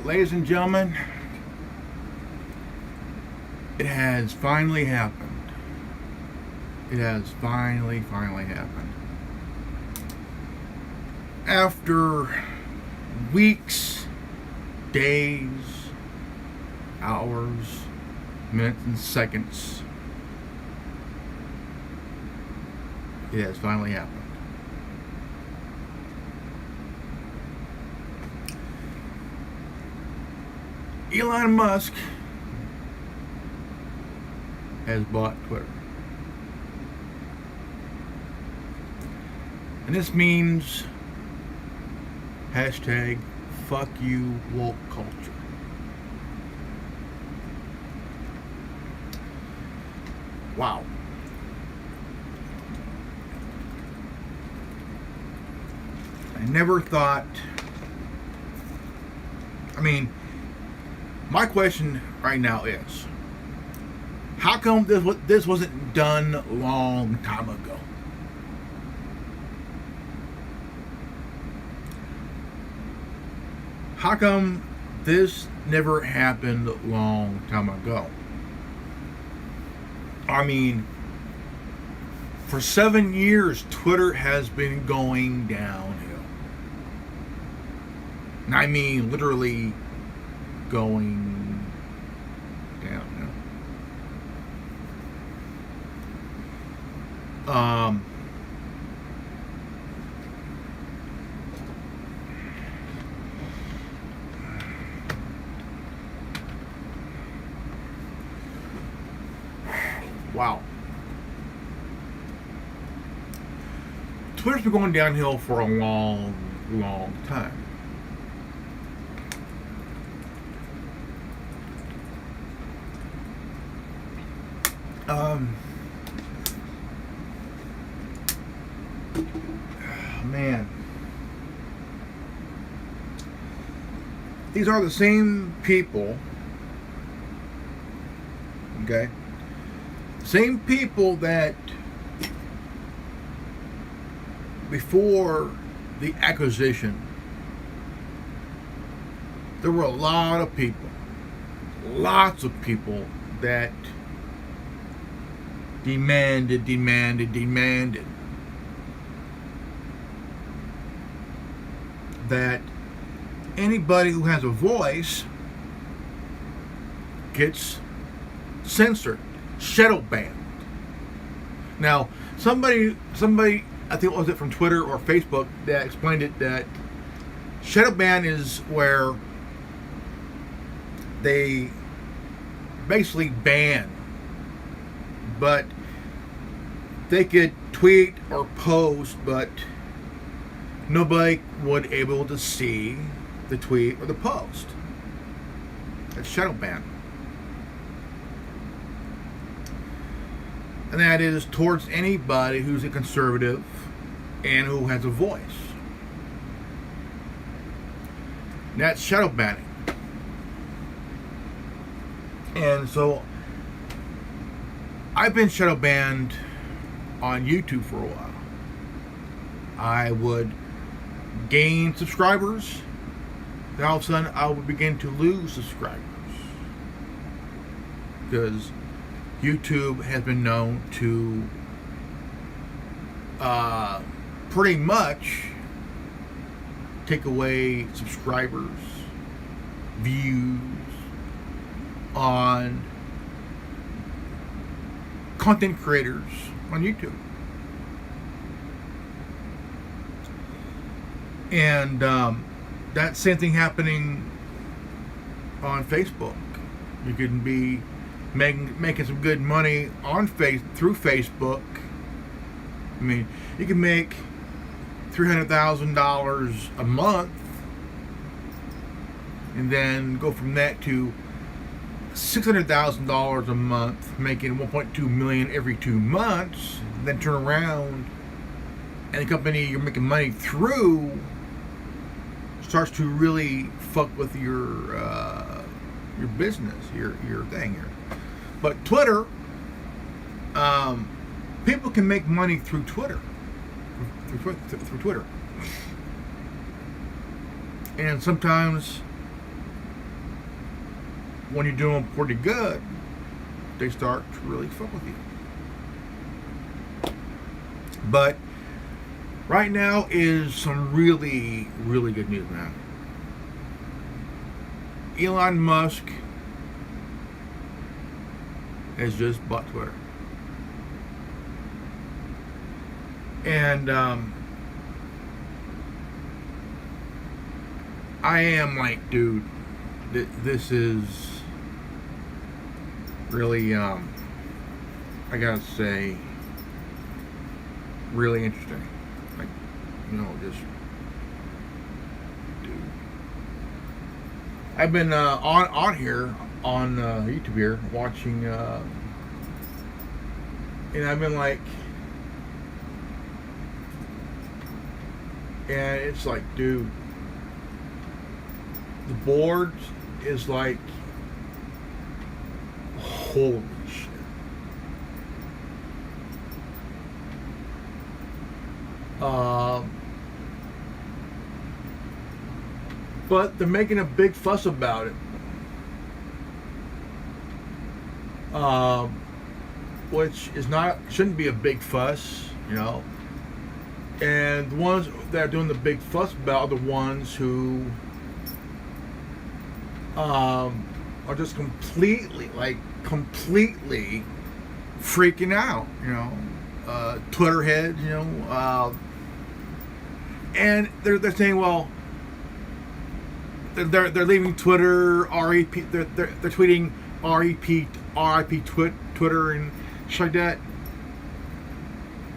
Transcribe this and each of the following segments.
Ladies and gentlemen, it has finally happened. It has finally happened. After weeks, days, hours, minutes, and seconds, it has finally happened. Elon Musk has bought Twitter. And this means hashtag fuck you woke culture. Wow. I never thought, my question right now is, how come this wasn't done a long time ago? How come this never happened a long time ago? For 7 years, Twitter has been going downhill. And literally going downhill. Wow. Twitter's been going downhill for a long time. Man. These are the same people, okay? Same people that before the acquisition, there were lots of people that demanded that anybody who has a voice gets censored, shadow banned. Now, somebody, I think, was it from Twitter or Facebook, that explained it, that shadow ban is where they basically ban, but they could tweet or post, but nobody would be able to see the tweet or the post. That's shadow ban. And that is towards anybody who's a conservative and who has a voice. That's shadow banning. And so I've been shadow banned on YouTube for a while. I would gain subscribers, then all of a sudden I would begin to lose subscribers, because YouTube has been known to pretty much take away subscribers, views on content creators on YouTube. And that same thing happening on Facebook. You can be making some good money on through Facebook. You can make $300,000 a month, and then go from that to $600,000 a month, making $1.2 million every 2 months. Then turn around, and the company you're making money through starts to really fuck with your business, your thing here. But Twitter, people can make money through Twitter, through Twitter, and sometimes when you're doing pretty good, they start to really fuck with you. But right now is some really, really good news, man. Elon Musk has just bought Twitter. And I am like, dude, this is really, I gotta say, really interesting. Like, just, dude. I've been on here on YouTube here watching, and I've been like, and it's like, dude, the board is like, holy shit. But they're making a big fuss about it. Which is shouldn't be a big fuss, And the ones that are doing the big fuss about are the ones who are just completely freaking out, Twitter heads, and they're saying, well, they're leaving Twitter, REP, they're tweeting REP Twitter and shit like that,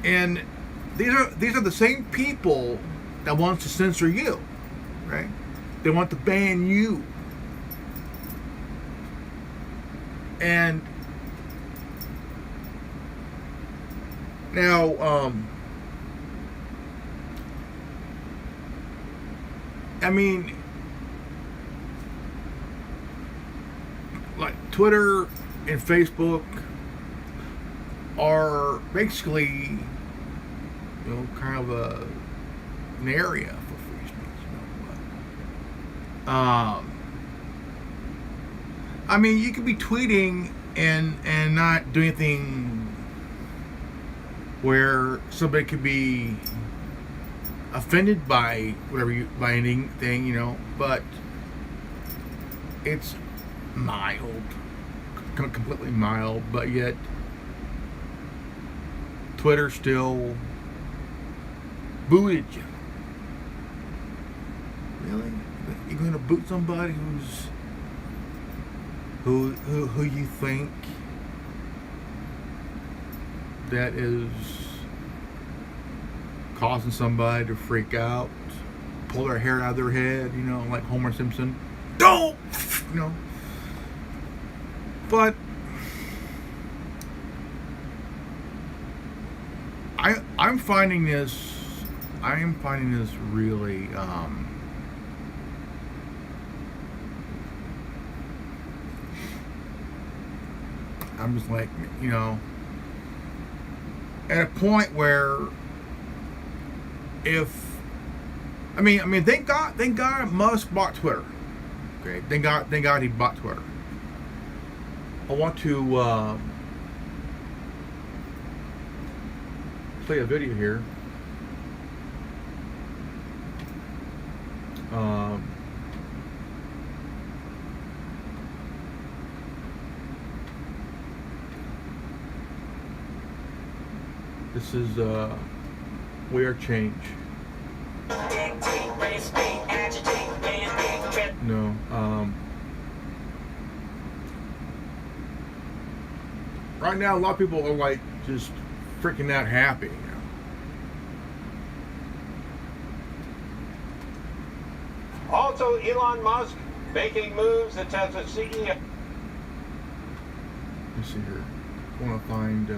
and these are the same people that want to censor you, right? They want to ban you. And now, I mean, like Twitter and Facebook are basically, kind of an area for free speech. I mean, you could be tweeting and not do anything where somebody could be offended by by anything, but it's mild, completely mild, but yet Twitter still booted you. Really? You're gonna boot somebody who you think that is causing somebody to freak out, pull their hair out of their head, like Homer Simpson. Don't, But I'm finding this really I'm just like, at a point where thank God Musk bought Twitter. Okay, thank God he bought Twitter. I want to play a video here. This is We Are Change. No. Right now, a lot of people are like just freaking out happy. Also, Elon Musk making moves that has a CEO. Let me see here. I want to find.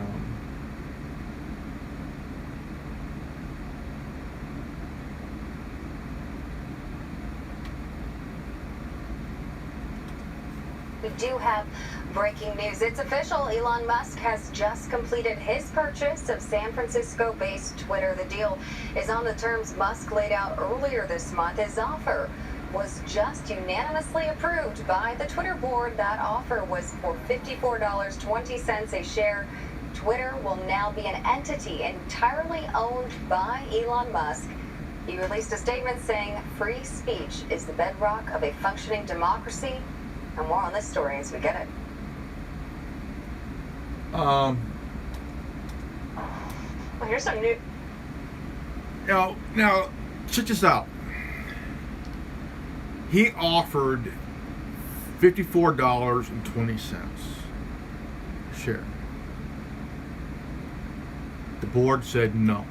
We do have breaking news. It's official. Elon Musk has just completed his purchase of San Francisco-based Twitter. The deal is on the terms Musk laid out earlier this month. His offer was just unanimously approved by the Twitter board. That offer was for $54.20 a share. Twitter will now be an entity entirely owned by Elon Musk. He released a statement saying free speech is the bedrock of a functioning democracy. And more on this story as we get it. Well, here's some new. Now, check this out. He offered $54.20 a share. The board said no.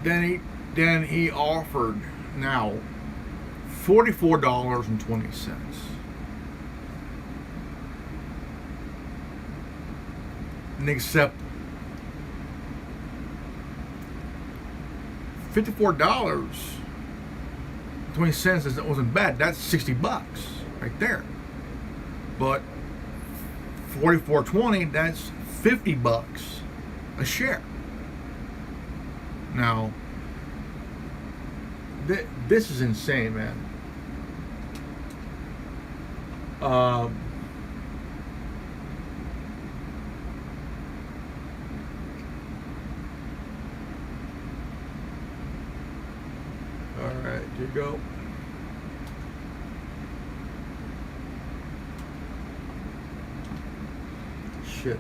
Then he offered now $44.20. And accept $54.20 wasn't bad. That's $60 right there. But $44.20, that's $50 a share. Now, this is insane, man. All right, here you go. Shit.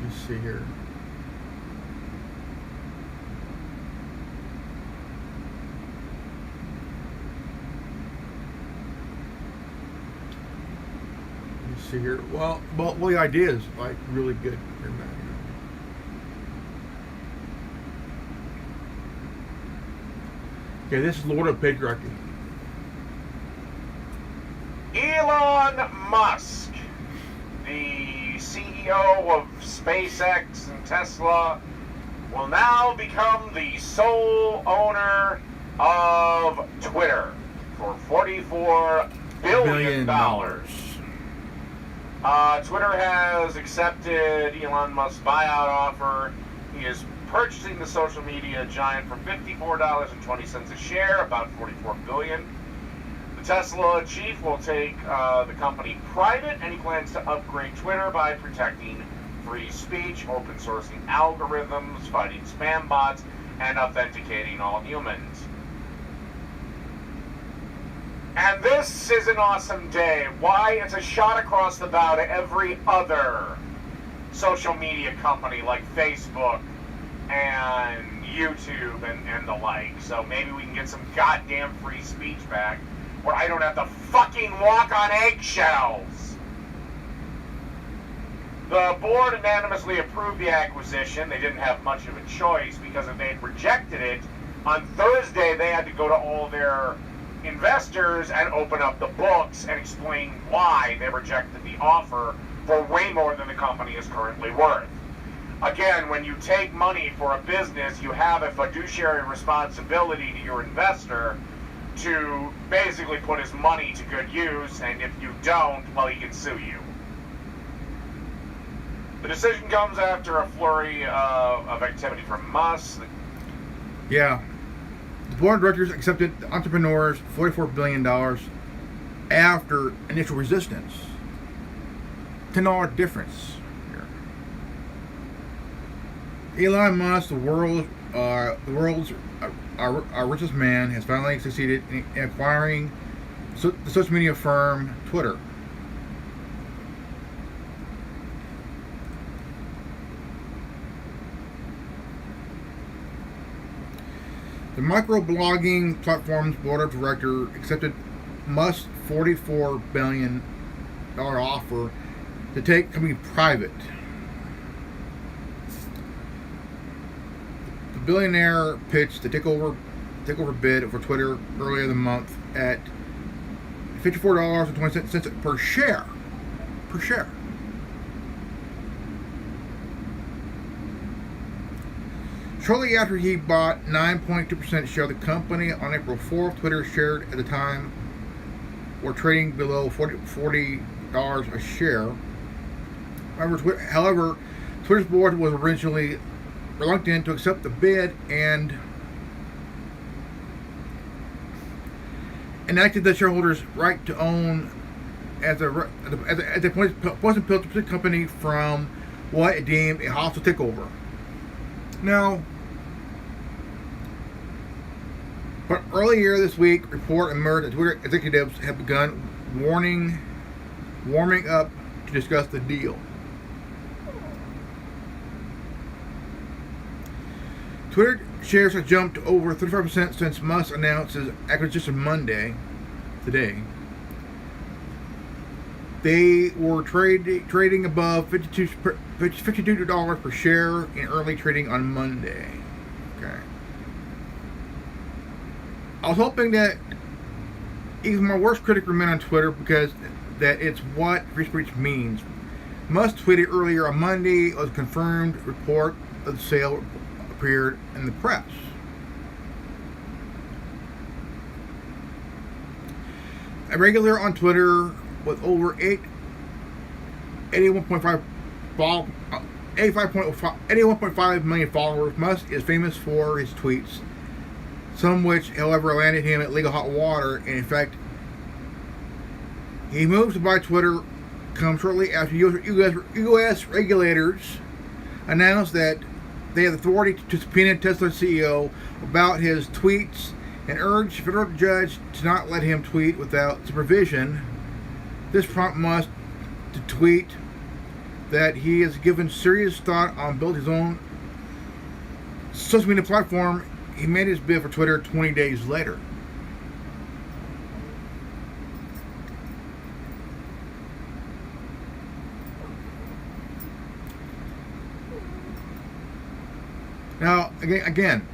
Let's see here. See here. Well, the idea is like really good. Here, man. Okay, this is Lord of Patriarchy. Elon Musk, the CEO of SpaceX and Tesla, will now become the sole owner of Twitter for $44 billion. Twitter has accepted Elon Musk's buyout offer. He is purchasing the social media giant for $54.20 a share, about $44 billion. The Tesla chief will take the company private, and he plans to upgrade Twitter by protecting free speech, open sourcing algorithms, fighting spam bots, and authenticating all humans. And this is an awesome day. Why? It's a shot across the bow to every other social media company like Facebook and YouTube and the like. So maybe we can get some goddamn free speech back where I don't have to fucking walk on eggshells. The board unanimously approved the acquisition. They didn't have much of a choice because if they had rejected it, on Thursday they had to go to all their investors and open up the books and explain why they rejected the offer for way more than the company is currently worth. Again, when you take money for a business, you have a fiduciary responsibility to your investor to basically put his money to good use, and if you don't, well, he can sue you. The decision comes after a flurry of activity from Musk. Yeah. The board of directors accepted the entrepreneur's $44 billion after initial resistance. $10 difference here. Elon Musk, the world's richest man, has finally succeeded in acquiring the social media firm Twitter. The microblogging platform's board of directors accepted Musk's $44 billion offer to take the company private. The billionaire pitched the takeover bid for Twitter earlier in the month at $54.20 per share. Shortly after he bought 9.2% share of the company on April 4th, Twitter shared at the time were trading below $40 a share. However, Twitter's board was originally reluctant to accept the bid and enacted the shareholders' right to own as a wasn't built to protect the company from what it deemed a hostile takeover. Now, but earlier this week, a report emerged that Twitter executives have begun warming up to discuss the deal. Twitter shares have jumped over 35% since Musk announced his acquisition today. They were trading above $52 per share in early trading on Monday. Okay. I was hoping that even my worst critic remained on Twitter because that it's what free speech means. Musk tweeted earlier on Monday was a confirmed report of the sale appeared in the press. A regular on Twitter with over 81.5 million followers, Musk is famous for his tweets, some which, however, landed him at legal hot water. And in fact, he moves to buy Twitter comes shortly after U.S. regulators announced that they have authority to subpoena Tesla's CEO about his tweets and urged a federal judge to not let him tweet without supervision. This prompted Musk to tweet that he has given serious thought on building his own social media platform. He made his bid for Twitter 20 days later. Now, again,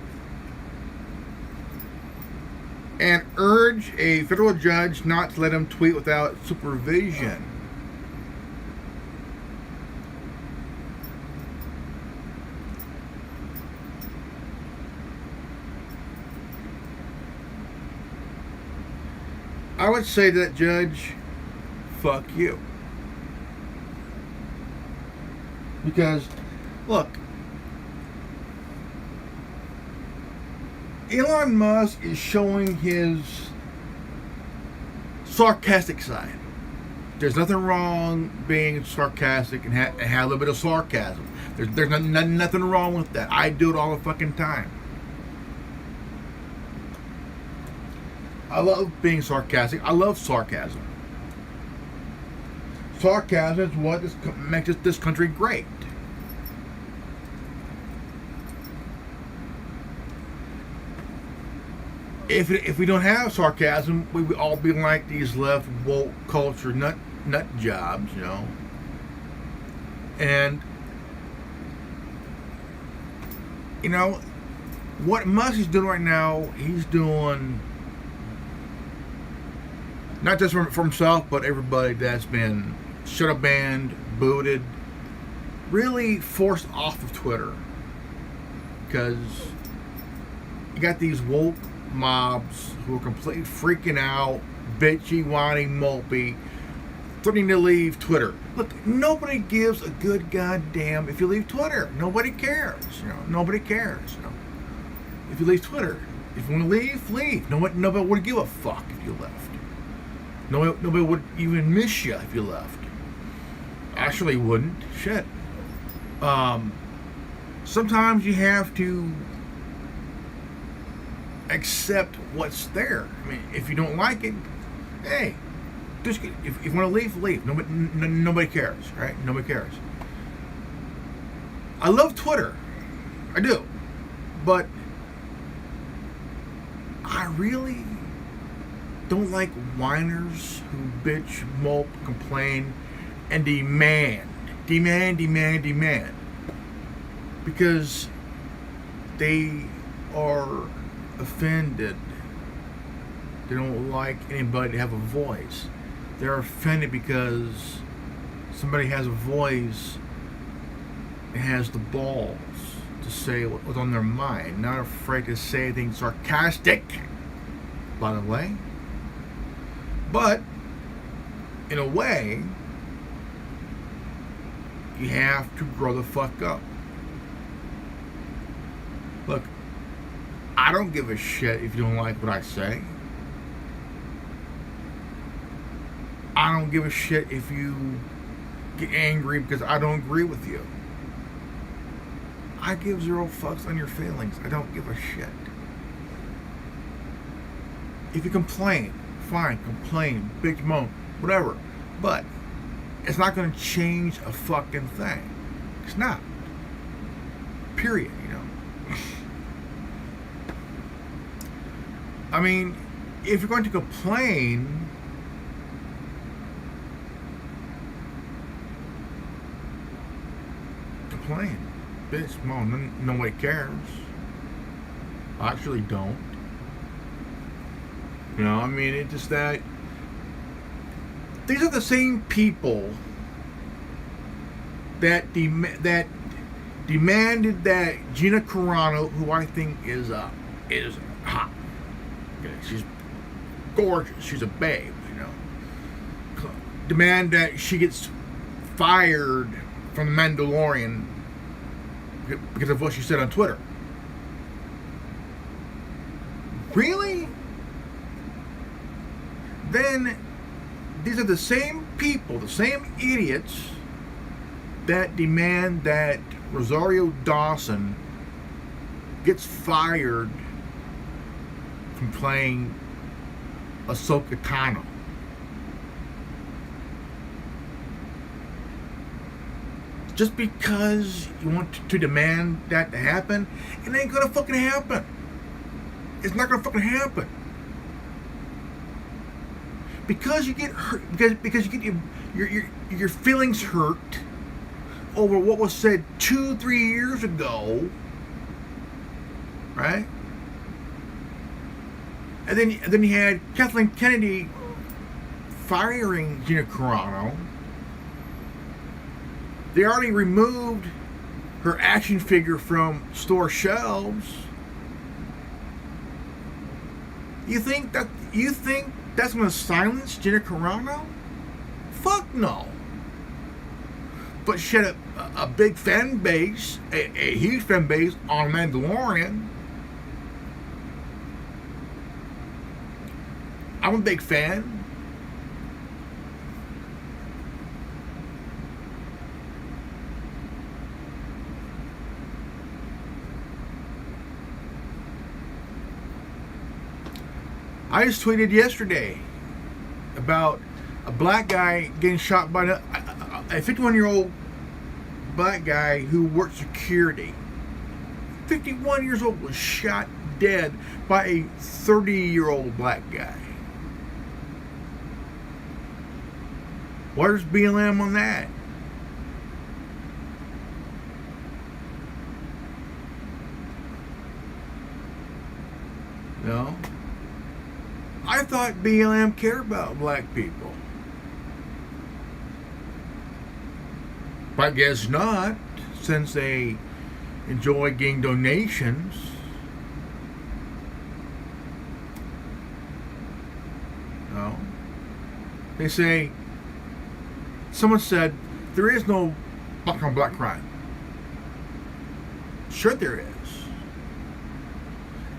and urge a federal judge not to let him tweet without supervision. I would say to that judge, fuck you. Because, look, Elon Musk is showing his sarcastic side. There's nothing wrong being sarcastic and have a little bit of sarcasm. There's nothing wrong with that. I do it all the fucking time. I love being sarcastic. I love sarcasm. Sarcasm is what makes this country great. If we don't have sarcasm, we would all be like these left woke culture nut jobs, you know. And you know what Musk is doing right now, he's doing not just for himself, but everybody that's been shadow banned, booted, really forced off of Twitter, because you got these woke mobs who are completely freaking out, bitchy, whiny, mopey, threatening to leave Twitter. Look, nobody gives a good goddamn if you leave Twitter. Nobody cares. You know, nobody cares. You know, if you leave Twitter, if you want to leave, leave. Nobody would give a fuck if you left. Nobody would even miss you if you left. Actually, wouldn't. Shit. Sometimes you have to accept what's there. I mean, if you don't like it, hey, just if you want to leave, leave. Nobody cares, right? Nobody cares. I love Twitter, I do, but I really don't like whiners who bitch, mope, complain, and demand, because they are offended. They don't like anybody to have a voice. They're offended because somebody has a voice and has the balls to say what's on their mind, not afraid to say anything sarcastic, by the way. But in a way, you have to grow the fuck up. Look, I don't give a shit if you don't like what I say. I don't give a shit if you get angry because I don't agree with you. I give zero fucks on your feelings. I don't give a shit. If you complain, fine, complain, bitch, moan, whatever. But it's not going to change a fucking thing. It's not. Period, you know. I mean, if you're going to complain, complain. Bitch, moan, nobody cares. I actually don't. You know, I mean, it's just that these are the same people that demanded that Gina Carano, who I think is hot. Okay, she's gorgeous. She's a babe, you know. Demand that she gets fired from The Mandalorian because of what she said on Twitter. Really? Then these are the same people, the same idiots that demand that Rosario Dawson gets fired from playing Ahsoka Tano. Just because you want to demand that to happen, it ain't gonna fucking happen. It's not gonna fucking happen. Because you get hurt, because you get your feelings hurt over what was said 2-3 years ago, right? And then you had Kathleen Kennedy firing Gina Carano. They already removed her action figure from store shelves. You think that's going to silence Gina Carano? Fuck no. But she had a big fan base, a huge fan base on Mandalorian. I'm a big fan. I just tweeted yesterday about a black guy getting shot by a 51-year-old black guy who worked security. 51 years old was shot dead by a 30-year-old black guy. Where's BLM on that? No. I thought BLM cared about black people. But I guess not, since they enjoy getting donations. No. They say, someone said, there is no black on black crime. Sure there is.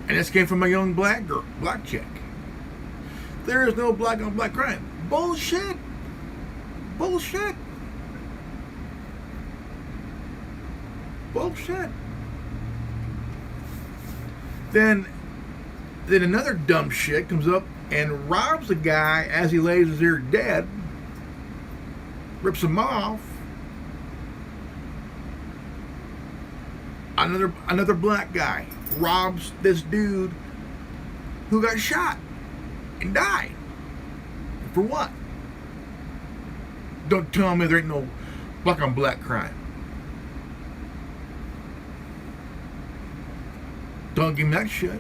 And this came from a young black chick. There is no black on black crime. Bullshit. Bullshit. Bullshit. Then another dumb shit comes up and robs the guy as he lays there dead, rips him off. Another black guy robs this dude who got shot and died. For what? Don't tell me there ain't no black on black crime. Don't give me that shit.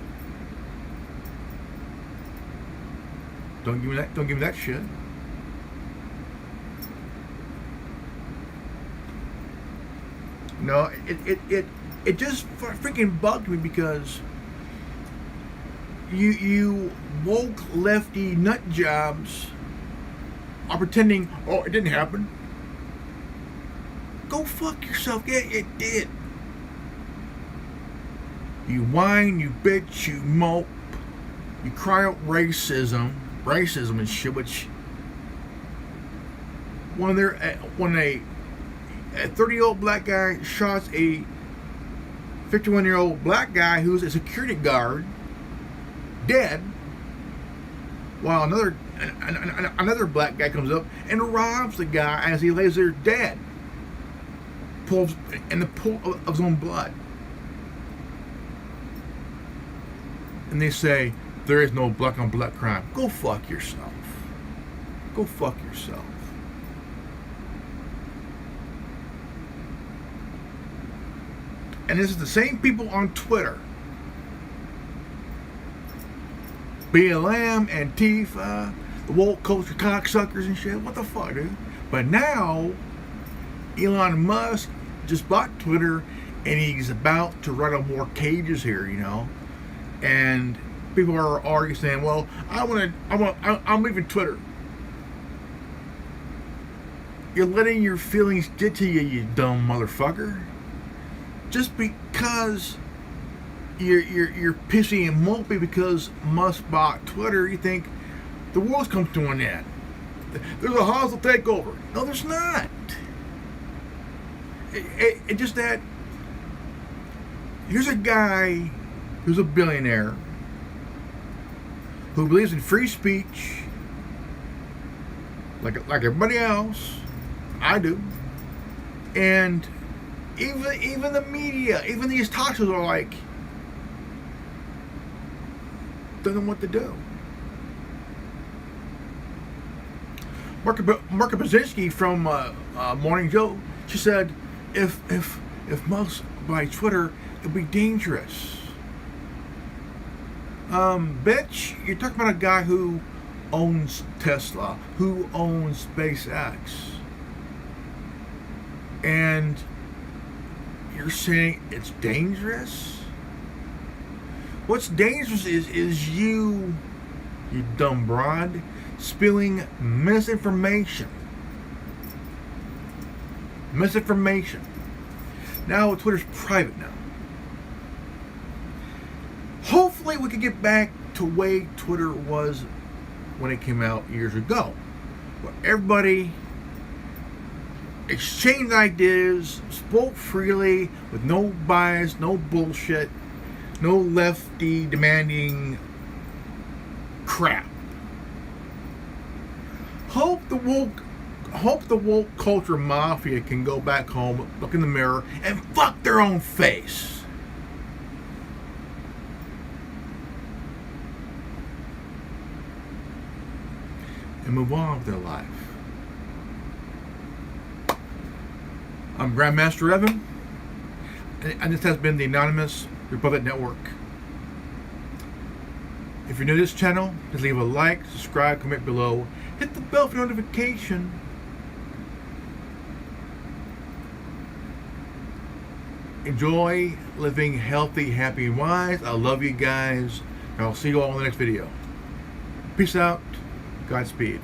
Don't give me that shit. No, it just freaking bugged me because you woke lefty nut jobs are pretending, oh, it didn't happen. Go fuck yourself. Yeah, it did. You whine, you bitch, you mope, you cry out racism and shit, which when a 30-year-old black guy shots a 51-year-old black guy who's a security guard dead, while another black guy comes up and robs the guy as he lays there dead, pulls in the pool of his own blood. And they say there is no black on black crime. Go fuck yourself. Go fuck yourself. And this is the same people on Twitter. BLM, Antifa, the woke culture cocksuckers and shit. What the fuck, dude? But now, Elon Musk just bought Twitter, and he's about to run out more cages here, you know. And people are already saying, "Well, I'm leaving Twitter." You're letting your feelings get to you, you dumb motherfucker. Just because you're pissy and mopey because Musk bought Twitter, you think the world's come to an end. There's a hostile takeover. No, there's not. It's just that here's a guy who's a billionaire who believes in free speech like everybody else. I do. And even the media, even these talk shows are like, don't know what to do. Marka Brzezinski from Morning Joe, she said, if Musk buy Twitter, it'll be dangerous. Bitch, you're talking about a guy who owns Tesla, who owns SpaceX, and you're saying it's dangerous? What's dangerous is you dumb broad, spilling misinformation. Now Twitter's private now. Hopefully we can get back to the way Twitter was when it came out years ago, where everybody exchanged ideas, spoke freely, with no bias, no bullshit, no lefty demanding crap. Hope the woke culture mafia can go back home, look in the mirror, and fuck their own face. And move on with their life. I'm Grandmaster Evan, and this has been the Anonymous Republic Network. If you're new to this channel, please leave a like, subscribe, comment below, hit the bell for notification. Enjoy living healthy, happy, and wise. I love you guys, and I'll see you all in the next video. Peace out. Godspeed.